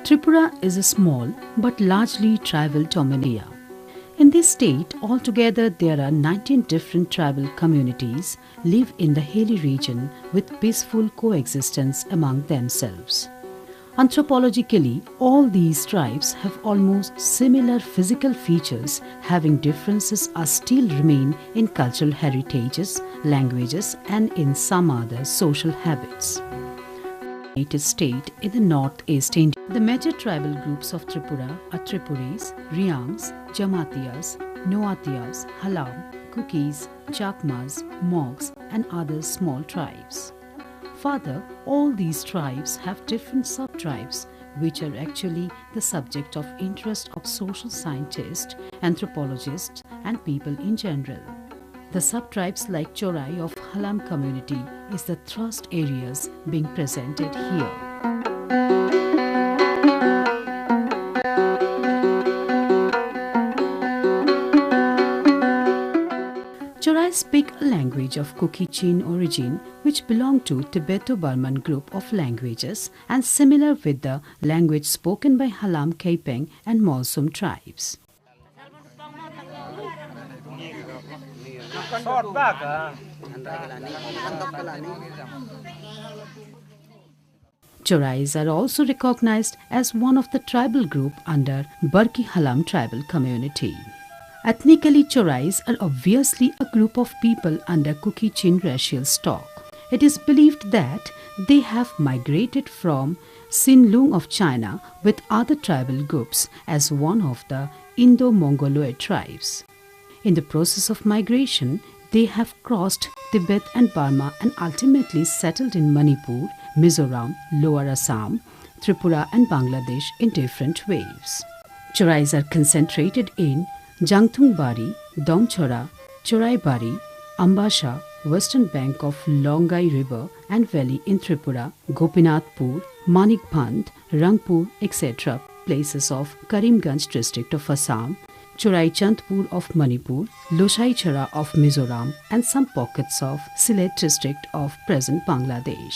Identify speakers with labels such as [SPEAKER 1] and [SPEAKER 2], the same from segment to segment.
[SPEAKER 1] Tripura is a small but largely tribal dominia. In this state, altogether there are 19 different tribal communities live in the hilly region with peaceful coexistence among themselves. Anthropologically, all these tribes have almost similar physical features, having differences are still remain in cultural heritages, languages and in some other social habits. United State in the northeast India. The major tribal groups of Tripura are Tripuris, Riangs, Jamatiyas, Noatiyas, Halam, Kukis, Chakmas, Mogs and other small tribes. Further, all these tribes have different sub-tribes which are actually the subject of interest of social scientists, anthropologists and people in general. The sub-tribes like Chorei of Halam community is the thrust areas being presented here. Chorei speak a language of Kuki-Chin origin which belong to Tibeto-Burman group of languages and similar with the language spoken by Halam Kaipeng and Mawsum tribes. Chorais are also recognized as one of the tribal group under Barki Halam tribal community. Ethnically, Chorais are obviously a group of people under Kuki-Chin racial stock. It is believed that they have migrated from Xinlung of China with other tribal groups as one of the Indo-Mongoloid tribes. In the process of migration, they have crossed Tibet and Burma and ultimately settled in Manipur, Mizoram, Lower Assam, Tripura and Bangladesh in different waves. Chorais are concentrated in Jangthungbari, Domchora, Choraibari, Ambasha, western bank of Longai River and valley in Tripura, Gopinathpur, Manikband, Rangpur, etc. places of Karimganj district of Assam, Chorai Chandpur of Manipur, Loshaichara of Mizoram and some pockets of Sylhet district of present Bangladesh.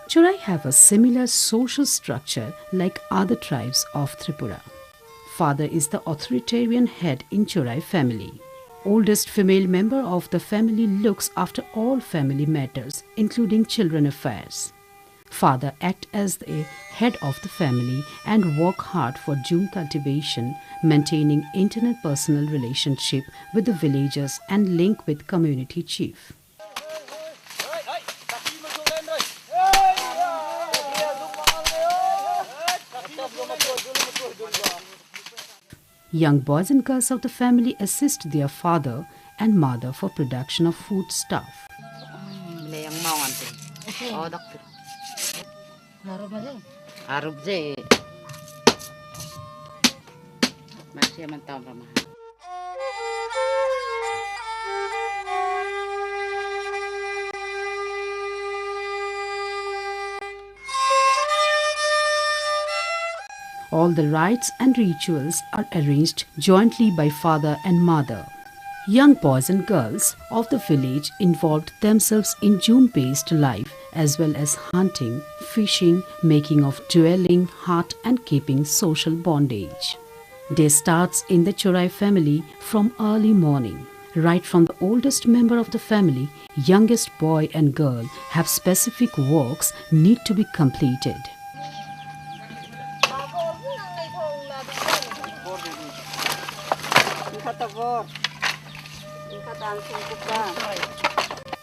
[SPEAKER 1] Chorai have a similar social structure like other tribes of Tripura. Father is the authoritarian head in Chorai family. Oldest female member of the family looks after all family matters, including children affairs. Father acts as the head of the family and work hard for June cultivation, maintaining interpersonal relationship with the villagers and link with community chief. Young boys and girls of the family assist their father and mother for production of food stuff. All the rites and rituals are arranged jointly by father and mother. Young boys and girls of the village involved themselves in June-based life as well as hunting, fishing, making of dwelling, hut and keeping social bondage. Day starts in the Chorai family from early morning. Right from the oldest member of the family, youngest boy and girl have specific works need to be completed.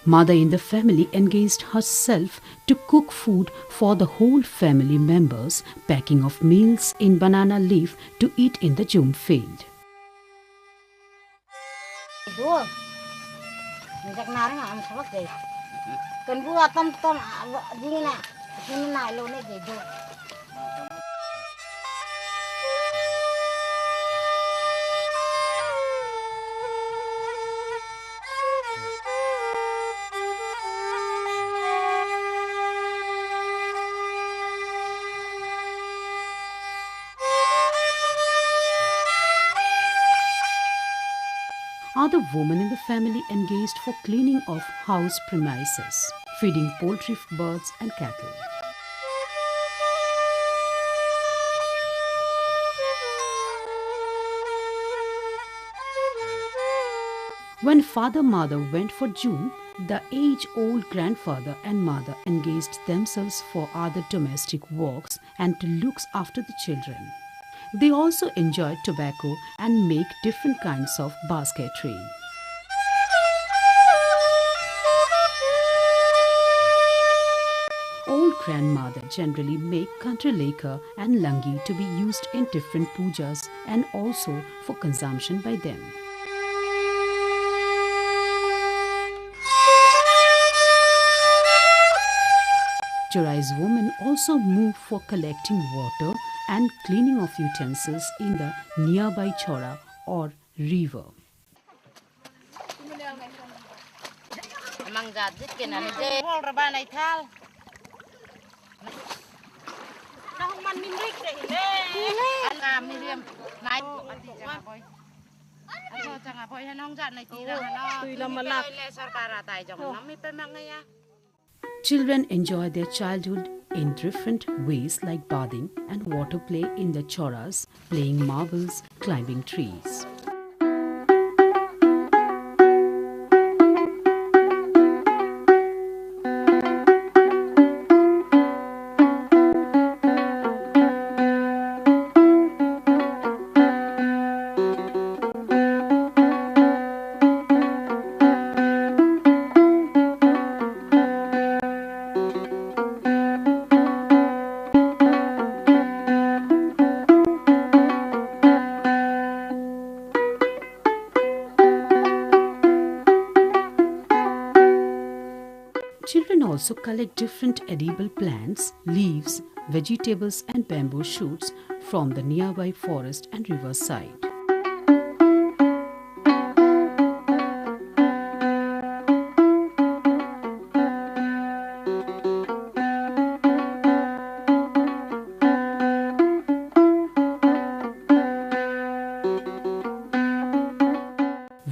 [SPEAKER 1] Mother in the family engaged herself to cook food for the whole family members, packing of meals in banana leaf to eat in the Jum field. Other women in the family engaged for cleaning of house premises, feeding poultry, birds and cattle. When father-mother went for June, the age-old grandfather and mother engaged themselves for other domestic works and to look after the children. They also enjoyed tobacco and make different kinds of basketry. Old grandmother generally make country lacquer and langi to be used in different pujas and also for consumption by them. Chorai's women also move for collecting water and cleaning of utensils in the nearby chora or river. Children enjoy their childhood in different ways like bathing and water play in the choras, playing marbles, climbing trees. Children also collect different edible plants, leaves, vegetables and bamboo shoots from the nearby forest and riverside.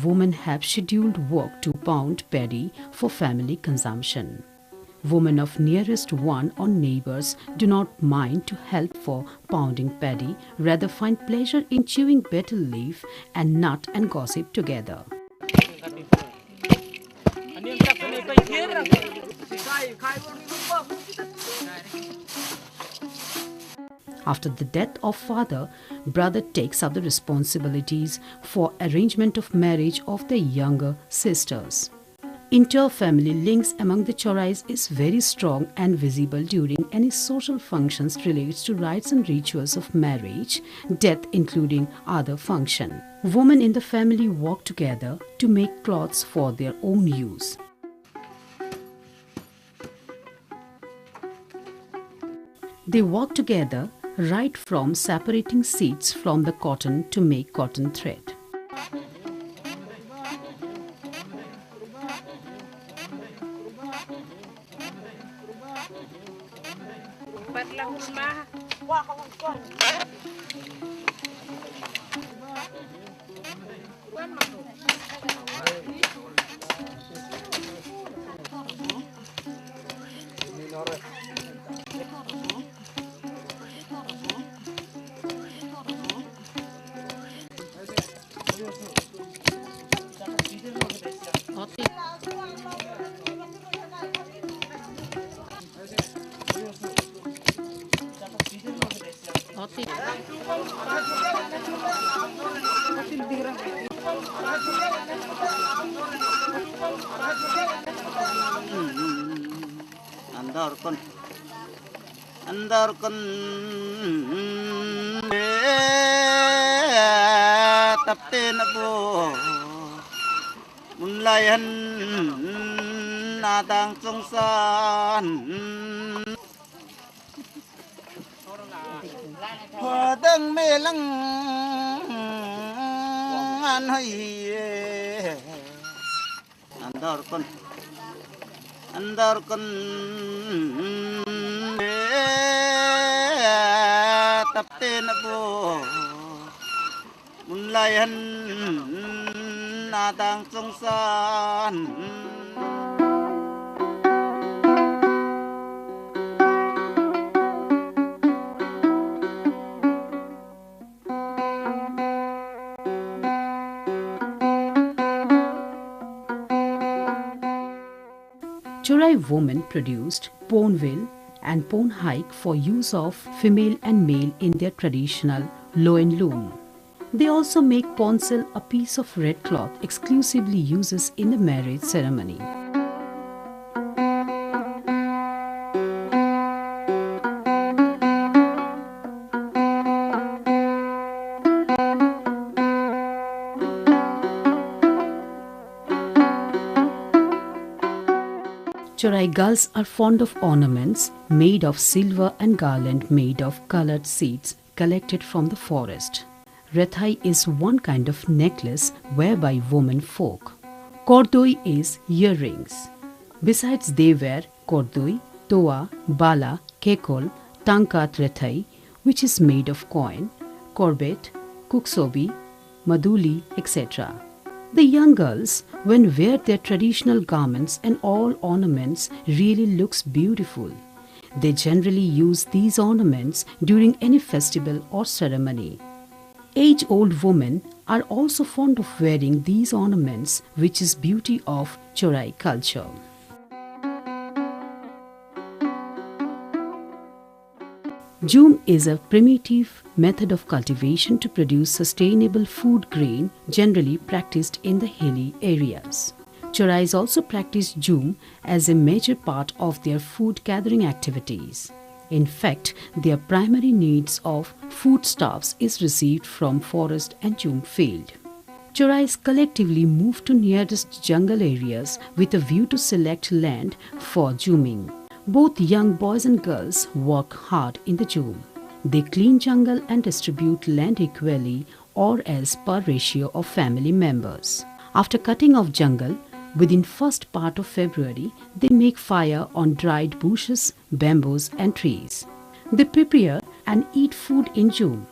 [SPEAKER 1] Women have scheduled work to pound paddy for family consumption. Women of nearest one or neighbors do not mind to help for pounding paddy, rather find pleasure in chewing betel leaf and nut and gossip together. After the death of father, brother takes up the responsibilities for arrangement of marriage of the younger sisters. Inter-family links among the Chorais is very strong and visible during any social functions related to rites and rituals of marriage, death including other function. Women in the family work together to make cloths for their own use. They work together right from separating seeds from the cotton to make cotton thread.
[SPEAKER 2] Andarkan tapte na po munlayan natang sungsan hadang melang anhay andarkan tapte na po munlayan natang sungsan.
[SPEAKER 1] Chorei women produced ponvil and pon hike for use of female and male in their traditional loin loom. They also make ponsel, a piece of red cloth exclusively uses in the marriage ceremony. Chorei girls are fond of ornaments made of silver and garland made of colored seeds collected from the forest. Rethai is one kind of necklace worn by women folk. Kordoi is earrings. Besides they wear kordoi, toa, bala, kekol, tankat rethai, which is made of coin, corbet, kuksobi, maduli, etc. The young girls, when wear their traditional garments and all ornaments, really looks beautiful. They generally use these ornaments during any festival or ceremony. Age-old women are also fond of wearing these ornaments, which is beauty of Chorei culture. Jhum is a primitive method of cultivation to produce sustainable food grain generally practiced in the hilly areas. Chorais also practice jhum as a major part of their food gathering activities. In fact, their primary needs of foodstuffs is received from forest and jhum field. Chorais collectively move to nearest jungle areas with a view to select land for jhuming. Both young boys and girls work hard in the jhum. They clean jungle and distribute land equally or as per ratio of family members. After cutting off jungle, within first part of February, they make fire on dried bushes, bamboos and trees. They prepare and eat food in jhum.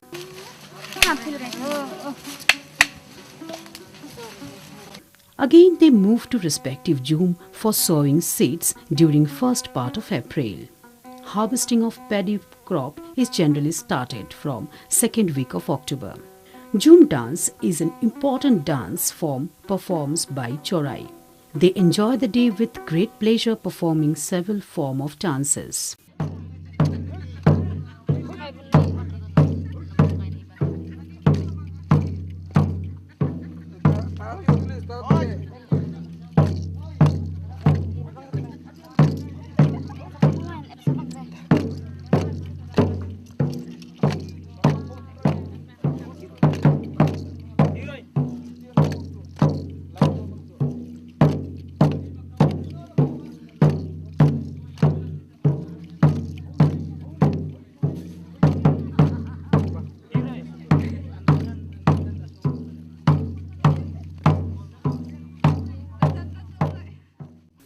[SPEAKER 1] Again, they move to respective jhum for sowing seeds during first part of April. Harvesting of paddy crop is generally started from second week of October. Jhum dance is an important dance form performed by Chorei. They enjoy the day with great pleasure performing several forms of dances.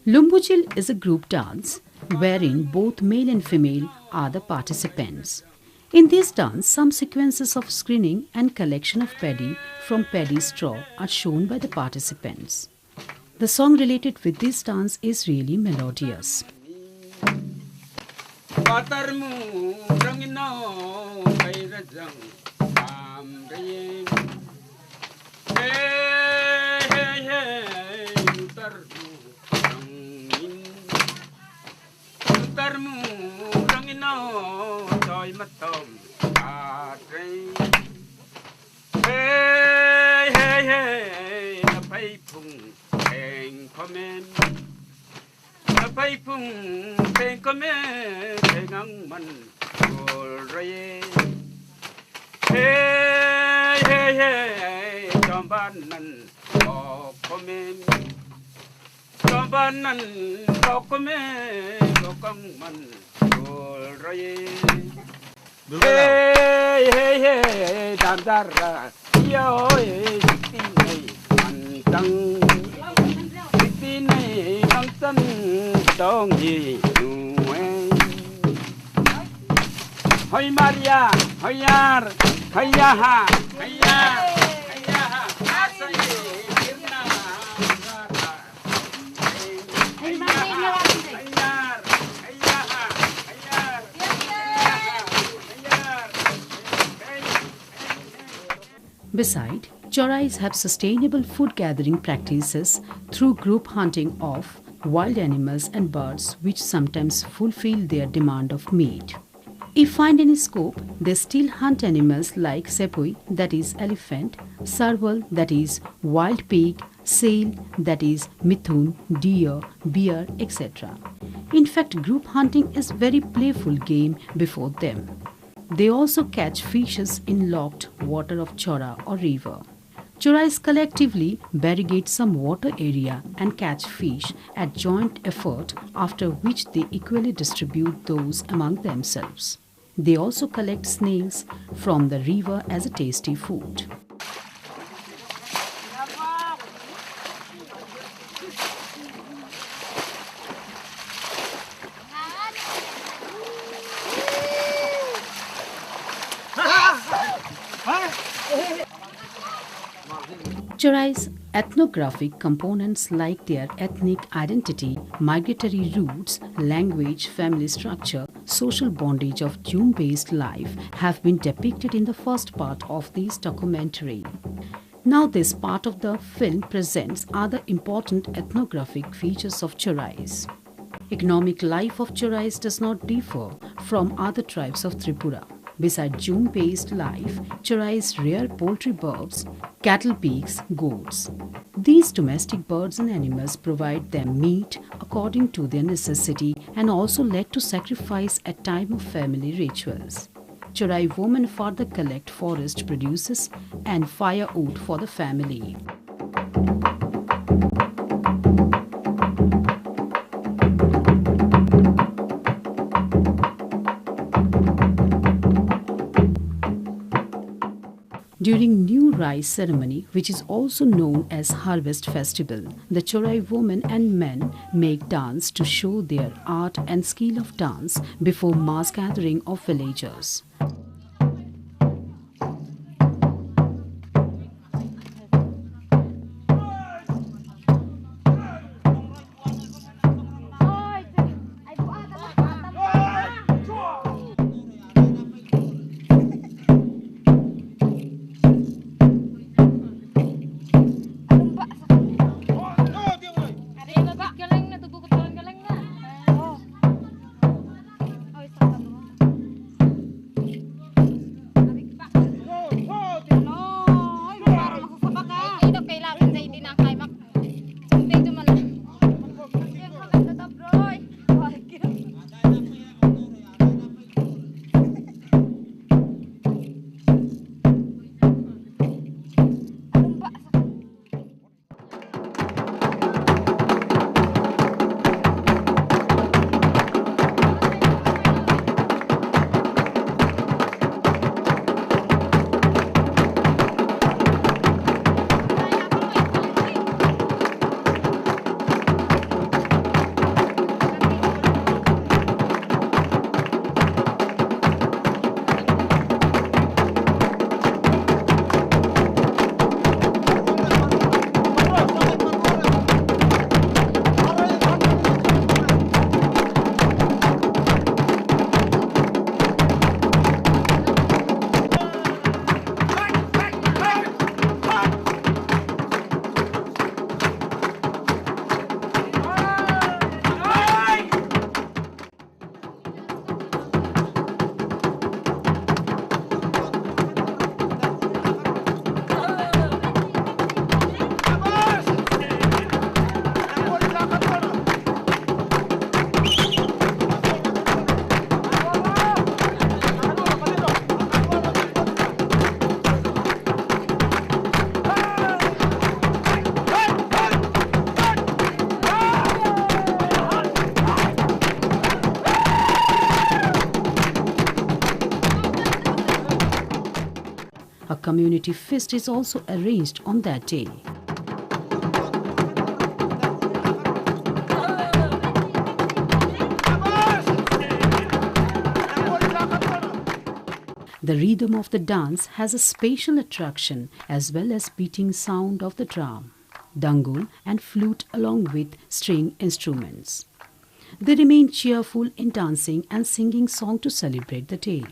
[SPEAKER 1] Lumbujil is a group dance wherein both male and female are the participants. In this dance, some sequences of screening and collection of paddy from paddy straw are shown by the participants. The song related with this dance is really melodious.
[SPEAKER 2] Hoy Maria, hoyar, hayaha, hayar, hayaha,
[SPEAKER 1] Besides, Chorais have sustainable food gathering practices through group hunting of wild animals and birds which sometimes fulfill their demand of meat. If find any scope, they still hunt animals like sepui, that is elephant, sarwal, that is wild pig, seal, that is mithun, deer, bear, etc. In fact, group hunting is very playful game before them. They also catch fishes in locked water of chora or river. Chorais collectively barricade some water area and catch fish at joint effort, after which they equally distribute those among themselves. They also collect snails from the river as a tasty food. Chorai's ethnographic components like their ethnic identity, migratory roots, language, family structure, social bondage of June-based life have been depicted in the first part of this documentary. Now this part of the film presents other important ethnographic features of Chorais. Economic life of Chorais does not differ from other tribes of Tripura. Besides June-based life, Chorais rear poultry birds, cattle, pigs, goats. These domestic birds and animals provide them meat according to their necessity and also led to sacrifice at time of family rituals. Chorai women further collect forest produces and firewood for the family. During new rice ceremony, which is also known as harvest festival, the Chorai women and men make dance to show their art and skill of dance before mass gathering of villagers. A community feast is also arranged on that day. The rhythm of the dance has a spatial attraction as well as beating sound of the drum, dangul and flute along with string instruments. They remain cheerful in dancing and singing song to celebrate the day.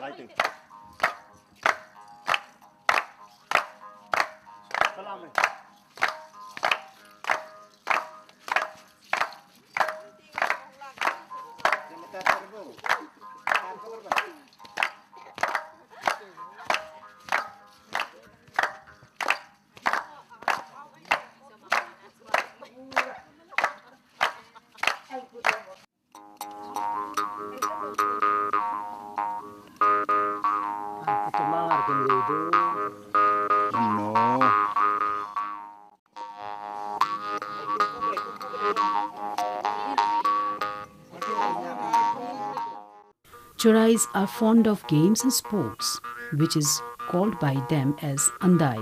[SPEAKER 3] lighting. Salam. No.
[SPEAKER 1] Chorais are fond of games and sports, which is called by them as andai.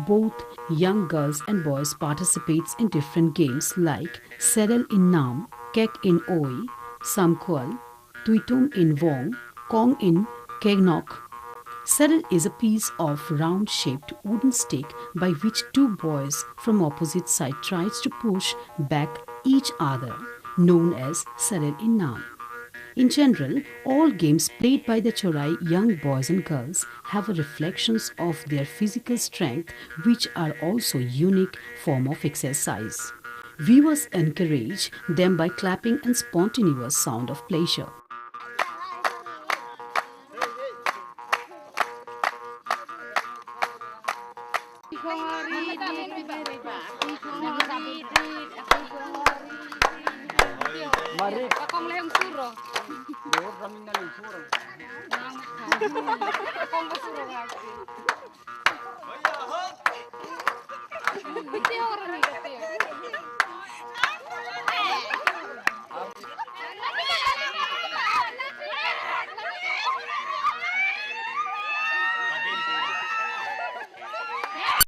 [SPEAKER 1] Both young girls and boys participates in different games like Serel in Nam, Kek in Oi, Samkwal, Tuitum in Wong, Kong in Kegnok. Serel is a piece of round-shaped wooden stick by which two boys from opposite side tries to push back each other, known as Serel in Nam. In general, all games played by the Chorei young boys and girls have reflections of their physical strength, which are also unique form of exercise. Viewers encourage them by clapping and spontaneous sound of pleasure.
[SPEAKER 2] Mari.
[SPEAKER 4] Akong lehong suro.
[SPEAKER 2] Doon kami na ng suro.
[SPEAKER 4] Akong suro nga.